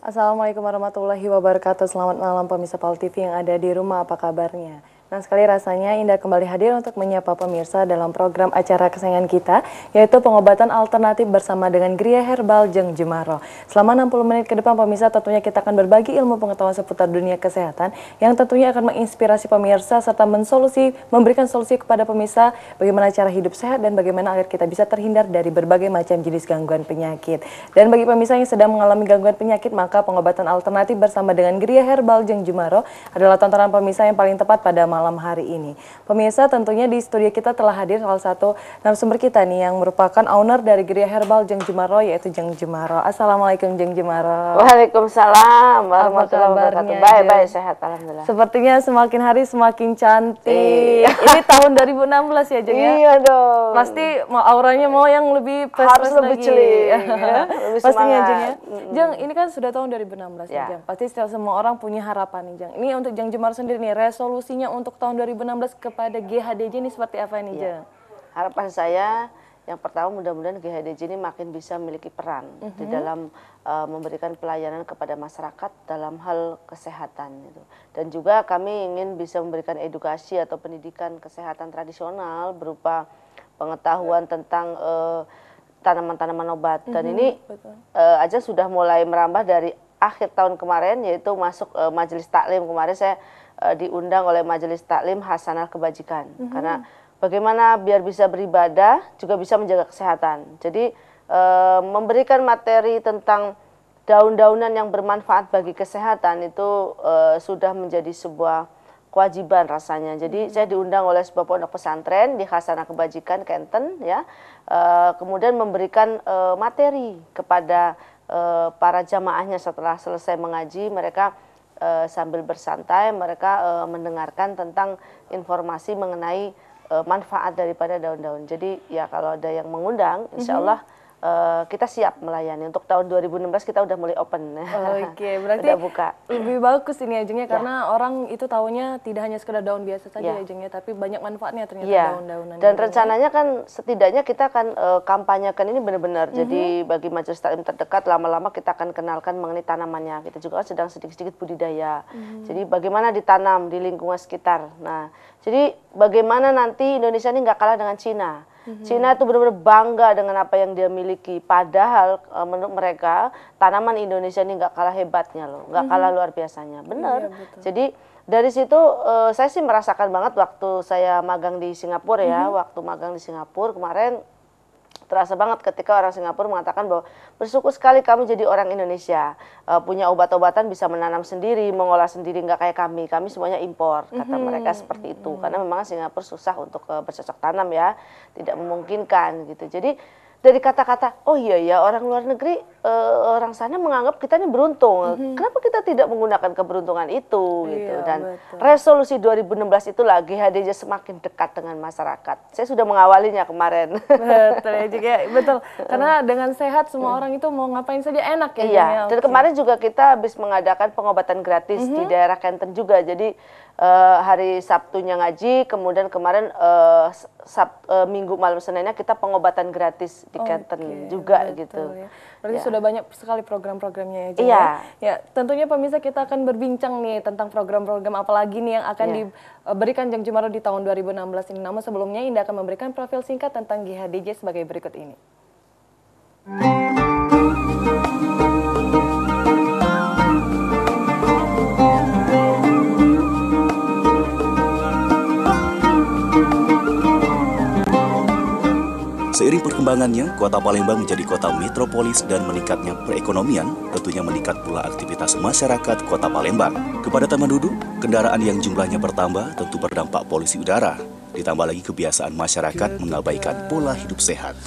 Assalamualaikum warahmatullahi wabarakatuh. Selamat malam pemirsa PAL TV yang ada di rumah, apa kabarnya? Nah, sekali rasanya Indah kembali hadir untuk menyapa pemirsa dalam program acara kesayangan kita, yaitu pengobatan alternatif bersama dengan Gria Herbal Jeng Jemaro. Selama 60 menit ke depan pemirsa, tentunya kita akan berbagi ilmu pengetahuan seputar dunia kesehatan yang tentunya akan menginspirasi pemirsa serta memberikan solusi kepada pemirsa bagaimana cara hidup sehat dan bagaimana agar kita bisa terhindar dari berbagai macam jenis gangguan penyakit. Dan bagi pemirsa yang sedang mengalami gangguan penyakit, maka pengobatan alternatif bersama dengan Gria Herbal Jeng Jemaro adalah tontonan pemirsa yang paling tepat pada malam hari ini. Pemirsa, tentunya di studio kita telah hadir salah satu narasumber kita nih yang merupakan owner dari Gria Herbal Jeng Jemaro, yaitu Jeng Jemaro. Assalamualaikum Jeng Jemaro. Waalaikumsalam warahmatullahi wabarakatuh. Baik, sehat alhamdulillah. Sepertinya semakin hari semakin cantik. Ini tahun 2016 ya Jeng ya? Iya dong. Pasti auranya mau yang lebih harus lebih celing ya? Lebih pastinya semangat. Jeng ya. Jeng, ini kan sudah tahun 2016 ya Jeng. Pasti semua orang punya harapan nih Jeng. Ini untuk Jeng Jemaro sendiri nih, resolusinya untuk tahun 2016 kepada GHDJ ini seperti apa nih Jeng? Harapan saya yang pertama mudah-mudahan GHDJ ini makin bisa memiliki peran di dalam memberikan pelayanan kepada masyarakat dalam hal kesehatan itu. Dan juga kami ingin bisa memberikan edukasi atau pendidikan kesehatan tradisional berupa pengetahuan tentang tanaman-tanaman obat. Dan ini aja sudah mulai merambah dari akhir tahun kemarin, yaitu masuk majelis taklim. Kemarin saya diundang oleh majelis taklim Hasanah Kebajikan. Karena bagaimana biar bisa beribadah juga bisa menjaga kesehatan. Jadi memberikan materi tentang daun-daunan yang bermanfaat bagi kesehatan itu sudah menjadi sebuah kewajiban rasanya. Jadi saya diundang oleh sebuah pondok pesantren di Hasanah Kebajikan Kenten ya. Kemudian memberikan materi kepada para jamaahnya setelah selesai mengaji. Mereka sambil bersantai mereka mendengarkan tentang informasi mengenai manfaat daripada daun-daun. Jadi ya kalau ada yang mengundang, insya Allah kita siap melayani. Untuk tahun 2016 kita udah mulai open. Oke, berarti udah buka. Lebih bagus ini Jengnya karena orang itu taunya tidak hanya sekedar daun biasa saja Jengnya, tapi banyak manfaatnya ternyata daun-daunan. Dan rencananya kan setidaknya kita akan kampanyekan ini benar-benar. Jadi bagi majelis taklim terdekat lama-lama kita akan kenalkan mengenai tanamannya. Kita juga sedang sedikit-sedikit budidaya. Jadi bagaimana ditanam di lingkungan sekitar. Nah, jadi bagaimana nanti Indonesia ini nggak kalah dengan Cina. Cina itu benar-benar bangga dengan apa yang dia miliki. Padahal menurut mereka tanaman Indonesia ini nggak kalah hebatnya loh, nggak kalah luar biasanya. Benar. Iya, jadi dari situ saya sih merasakan banget waktu saya magang di Singapura ya. Waktu magang di Singapura kemarin terasa banget ketika orang Singapura mengatakan bahwa bersyukur sekali kami jadi orang Indonesia, punya obat-obatan bisa menanam sendiri, mengolah sendiri, nggak kayak kami semuanya impor, kata mereka seperti itu. Karena memang Singapura susah untuk bercocok tanam ya, tidak memungkinkan gitu. Jadi dari kata-kata, oh iya ya orang luar negeri, orang sana menganggap kita ini beruntung. Kenapa kita tidak menggunakan keberuntungan itu gitu. Dan resolusi 2016 itulah GHDJ semakin dekat dengan masyarakat. Saya sudah mengawalinya kemarin. Betul ya juga, betul. Karena dengan sehat semua orang itu mau ngapain saja enak ya. Iya, dan kemarin juga kita habis mengadakan pengobatan gratis di daerah Kenten juga. Jadi hari Sabtunya ngaji, kemudian kemarin Minggu malam Seninnya kita pengobatan gratis di Kenten juga gitu. Ya. Berarti sudah banyak sekali program-programnya ya. Iya. Ya, tentunya pemirsa kita akan berbincang nih tentang program-program apa lagi nih yang akan diberikan Jeng Jemaro di tahun 2016 ini. Namun sebelumnya Indah akan memberikan profil singkat tentang GHDJ sebagai berikut ini. Seiring perkembangannya, kota Palembang menjadi kota metropolis dan meningkatnya perekonomian, tentunya meningkat pula aktivitas masyarakat kota Palembang. Kepadatan penduduk, kendaraan yang jumlahnya bertambah tentu berdampak polusi udara. Ditambah lagi kebiasaan masyarakat mengabaikan pola hidup sehat.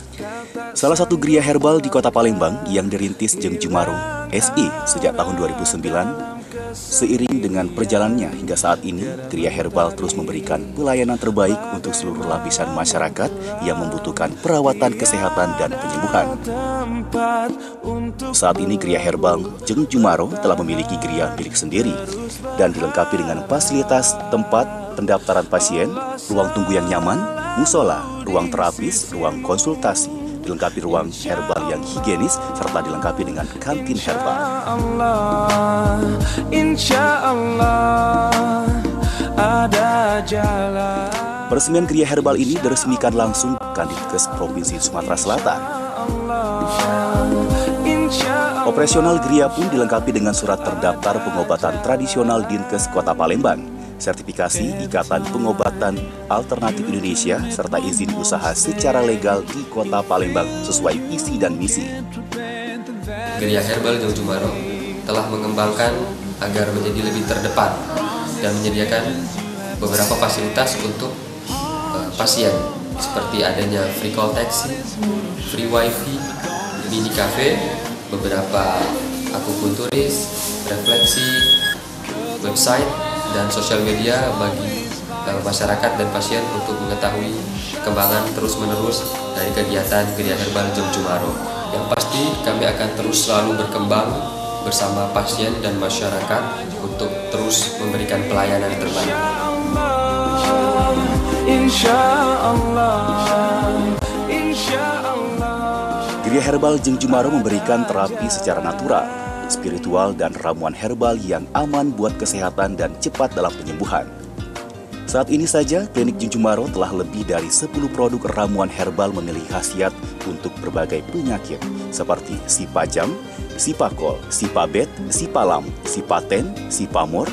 Salah satu Gria Herbal di kota Palembang yang dirintis Jeng Jemaro SI sejak tahun 2009, seiring dengan perjalanannya hingga saat ini, Gria Herbal terus memberikan pelayanan terbaik untuk seluruh lapisan masyarakat yang membutuhkan perawatan kesehatan dan penyembuhan. Saat ini Gria Herbal Jeng Jemaro telah memiliki gria milik sendiri dan dilengkapi dengan fasilitas tempat pendaftaran pasien, ruang tunggu yang nyaman, musola, ruang terapis, ruang konsultasi, dilengkapi ruang herbal yang higienis serta dilengkapi dengan kantin herbal. Insya Allah ada jalan. Peresmian Gria Herbal ini diresmikan langsung Kandinkes Provinsi Sumatera Selatan. Operasional Gria pun dilengkapi dengan surat terdaftar pengobatan tradisional Dinkes Kota Palembang, sertifikasi Ikatan Pengobatan Alternatif Indonesia, serta izin usaha secara legal di Kota Palembang sesuai visi dan misi. Gria Herbal Jong Jumaro telah mengembangkan agar menjadi lebih terdepan dan menyediakan beberapa fasilitas untuk pasien seperti adanya free call taxi, free wifi, mini cafe, beberapa akupunturis, refleksi, website, dan sosial media bagi masyarakat dan pasien untuk mengetahui perkembangan terus-menerus dari kegiatan Gria Herbal Jong Jumaro. Yang pasti kami akan terus selalu berkembang bersama pasien dan masyarakat untuk terus memberikan pelayanan terbaik. Insya Allah, Insya Allah. Gria Herbal Jong Jumaro memberikan terapi secara natural, spiritual, dan ramuan herbal yang aman buat kesehatan dan cepat dalam penyembuhan. Saat ini saja, klinik Jong Jumaro telah lebih dari 10 produk ramuan herbal memiliki khasiat untuk berbagai penyakit seperti sipajam, sipakol, sipabet, sipalam, sipaten, sipamor,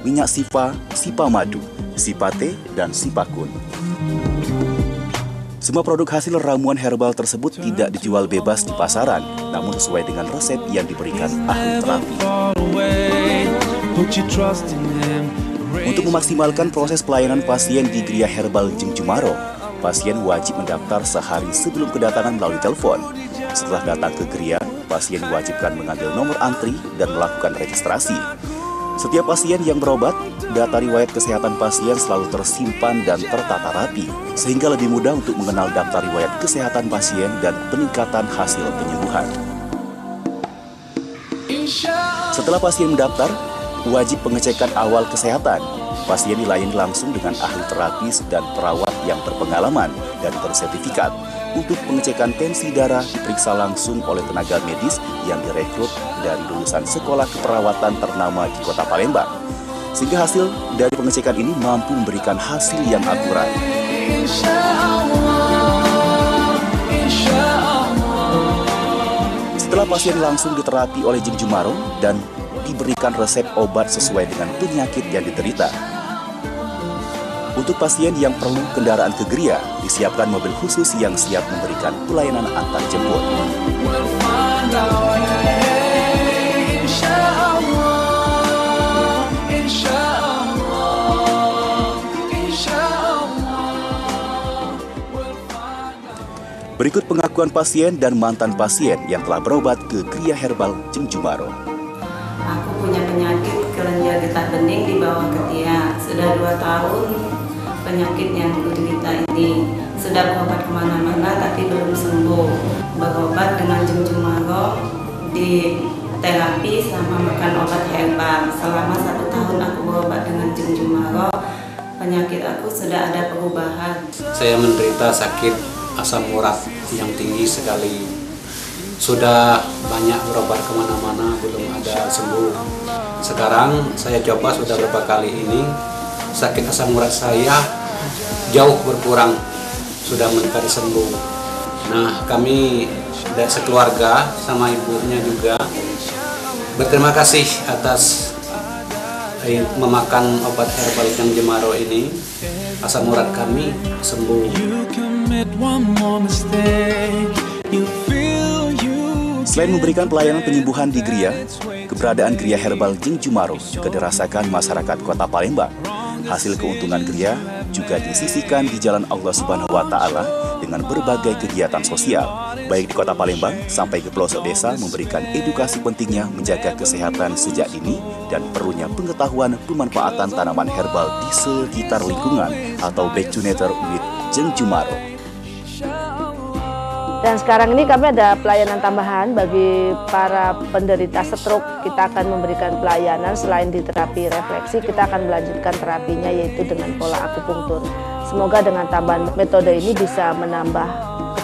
minyak sipa, sipamadu, sipate, dan sipakun. Semua produk hasil ramuan herbal tersebut tidak dijual bebas di pasaran, namun sesuai dengan resep yang diberikan ahli terapi. Untuk memaksimalkan proses pelayanan pasien di Gria Herbal Jong Jumaro, pasien wajib mendaftar sehari sebelum kedatangan melalui telepon. Setelah datang ke Gria, pasien diwajibkan mengambil nomor antri dan melakukan registrasi. Setiap pasien yang berobat, data riwayat kesehatan pasien selalu tersimpan dan tertata rapi, sehingga lebih mudah untuk mengenal daftar riwayat kesehatan pasien dan peningkatan hasil penyembuhan. Setelah pasien mendaftar, wajib pengecekan awal kesehatan. Pasien dilayani langsung dengan ahli terapis dan perawat yang berpengalaman dan bersertifikat. Untuk pengecekan tensi darah diperiksa langsung oleh tenaga medis yang direkrut dari lulusan sekolah keperawatan ternama di Kota Palembang. Sehingga hasil dari pengecekan ini mampu memberikan hasil yang akurat. Setelah pasien langsung diterapi oleh Jong Jumaro dan diberikan resep obat sesuai dengan penyakit yang diderita. Untuk pasien yang perlu kendaraan ke Gria, disiapkan mobil khusus yang siap memberikan pelayanan antar jemput. Berikut pengakuan pasien dan mantan pasien yang telah berobat ke Gria Herbal Jong Jumaro. Aku punya penyakit kelenjar getah bening di bawah ketiak. Sudah 2 tahun penyakit yang kuderita ini. Sudah berobat kemana-mana tapi belum sembuh. Berobat dengan Jong Jumaro, di terapi sama makan obat herbal. Selama 1 tahun aku berobat dengan Jong Jumaro, penyakit aku sudah ada perubahan. Saya menderita sakit asam urat yang tinggi sekali. Sudah banyak berobat kemana-mana, belum ada sembuh. Sekarang saya coba sudah beberapa kali ini, sakit asam urat saya jauh berkurang, sudah mendekati sembuh. Nah, kami dan sekeluarga sama ibunya juga berterima kasih atas memakan obat herbal Jong Jumaro ini. Asam urat kami sembuh. Selain memberikan pelayanan penyembuhan di Gria, keberadaan Gria Herbal Jong Jumaro juga dirasakan masyarakat Kota Palembang. Hasil keuntungan Gria juga disisihkan di jalan Allah Subhanahu wa Ta'ala dengan berbagai kegiatan sosial, baik di Kota Palembang sampai ke pelosok desa, memberikan edukasi pentingnya menjaga kesehatan sejak dini dan perlunya pengetahuan pemanfaatan tanaman herbal di sekitar lingkungan atau back to nature with Jong Jumaro. Dan sekarang ini kami ada pelayanan tambahan bagi para penderita stroke. Kita akan memberikan pelayanan selain di terapi refleksi, kita akan melanjutkan terapinya yaitu dengan pola akupunktur. Semoga dengan tambahan metode ini bisa menambah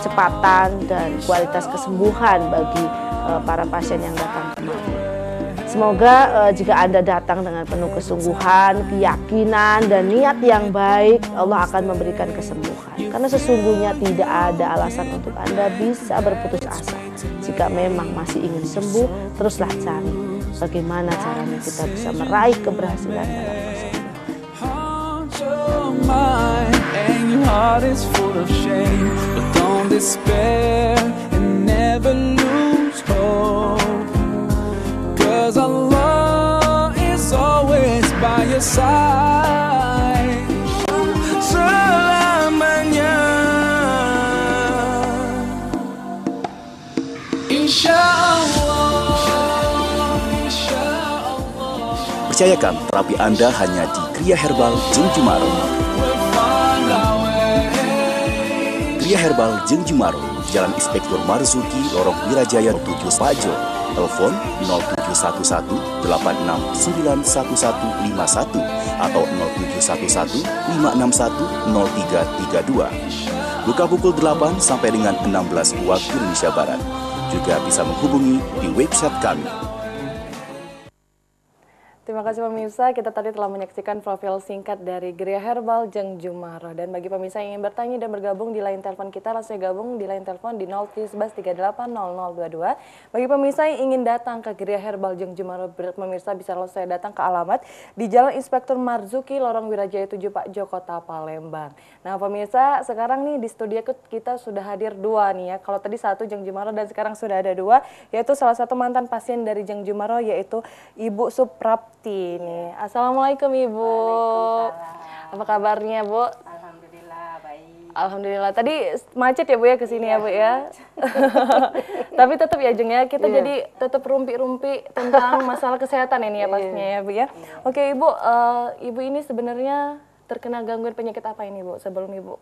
kecepatan dan kualitas kesembuhan bagi para pasien yang datang kemari. Semoga jika Anda datang dengan penuh kesungguhan, keyakinan, dan niat yang baik, Allah akan memberikan kesembuhan. Karena sesungguhnya tidak ada alasan untuk Anda bisa berputus asa. Jika memang masih ingin sembuh, teruslah cari bagaimana caranya kita bisa meraih keberhasilan dalam kesembuhan. 'Cause Allah is always by your side selamanya. Insyaallah, insyaallah. Percayakan terapi Anda hanya di Kriya Herbal Jeng Jumaro. Kriya Herbal Jeng Jumaro, Jalan Inspektur Marzuki, Lorong Wirajaya 7 Pajo. Telepon 0711 86911151 atau 0711 561 0332. Buka pukul 8 sampai dengan 16 waktu Indonesia Barat. Juga bisa menghubungi di website kami. Terima kasih pemirsa, kita tadi telah menyaksikan profil singkat dari Kriya Herbal Jeng Jumaro. Dan bagi pemirsa yang ingin bertanya dan bergabung di line telepon kita, langsung gabung di line telepon di 0380022. Bagi pemirsa yang ingin datang ke Kriya Herbal Jeng Jumaro, pemirsa bisa langsung datang ke alamat di Jalan Inspektur Marzuki, Lorong Wirajaya 7 Pak Jo, Kota Palembang. Nah pemirsa, sekarang nih di studio kita sudah hadir dua nih ya. Kalau tadi satu Jeng Jumaro dan sekarang sudah ada dua, yaitu salah satu mantan pasien dari Jeng Jumaro, yaitu Ibu Suprapti nih. Assalamualaikum Ibu. Apa kabarnya Bu? Alhamdulillah baik. Alhamdulillah. Tadi macet ya Bu ya kesini ya Bu ya. Tapi tetap ya Jeng ya, kita jadi tetap rumpi-rumpi tentang masalah kesehatan ini ya pastinya ya Bu ya. Oke Ibu, Ibu ini sebenarnya terkena gangguan penyakit apa ini Bu sebelum Ibu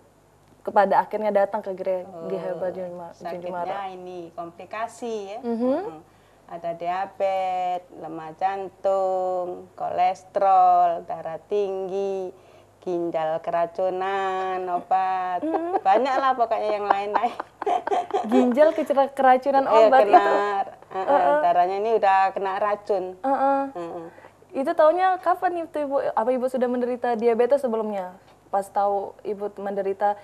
kepada akhirnya datang ke Kriya Herbal Jeng Jumaro? Sakitnya ini komplikasi ya. Ada diabetes, lemah jantung, kolesterol, darah tinggi, ginjal keracunan, obat, banyak lah pokoknya yang lain-lain. Ginjal keracunan obat itu? Darahnya ini udah kena racun. Itu taunya kapan itu Ibu? Apa Ibu sudah menderita diabetes sebelumnya? Pas tahu Ibu menderita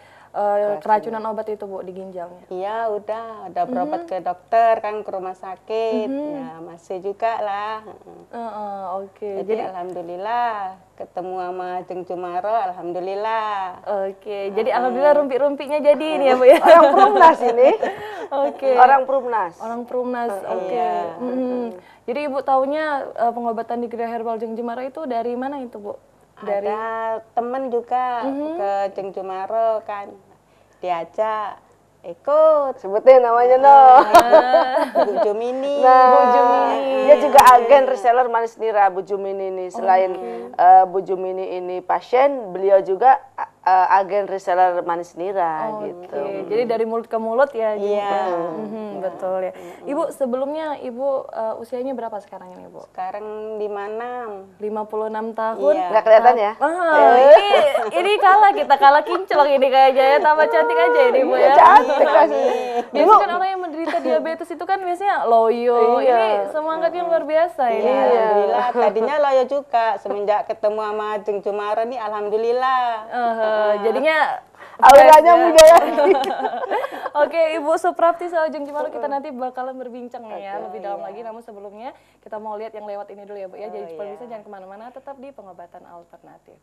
keracunan obat itu Bu di ginjalnya? Iya udah berobat ke dokter kan, ke rumah sakit, ya masih juga lah. Oke. Jadi alhamdulillah ketemu sama Jeng Jumaro, alhamdulillah. Oke, jadi alhamdulillah rumpi-rumpinya jadi ini ya Bu ya? Orang Perumnas ini. Oke. Orang Perumnas. Orang Perumnas, oke. Jadi Ibu taunya pengobatan di Kriya Herbal Jeng Jumaro itu dari mana itu Bu? Dari ada temen juga ke Jeng Jumaro kan, diajak ikut, Sebutin namanya no. Bu Jumini. Bu Jumini. Dia juga agen reseller Manis Nira, Bu Jumini ini. Selain Bu Jumini ini pasien, beliau juga agen reseller Manis Nira gitu. Jadi dari mulut ke mulut ya. Iya. Betul ya. Ibu sebelumnya Ibu usianya berapa sekarang ini Bu? Sekarang 56 tahun. Iya. Nggak kelihatan ya? Ini kalah kinclong ini kayaknya ya, tambah cantik aja ini Bu ya. Cantik kasih. Biasanya kan orang yang menderita diabetes itu kan biasanya loyo. Ini semangatnya luar biasa ini. Alhamdulillah. Tadinya loyo juga, semenjak ketemu sama Jeng Jumaro nih alhamdulillah. Jadinya auranya muda ya. Oke, Ibu Suprapti soal Jeng Jumaro kita nanti bakalan berbincang nih ya lebih dalam lagi. Namun sebelumnya kita mau lihat yang lewat ini dulu ya Bu ya. Jadi pemirsa jangan kemana-mana, tetap di Pengobatan Alternatif.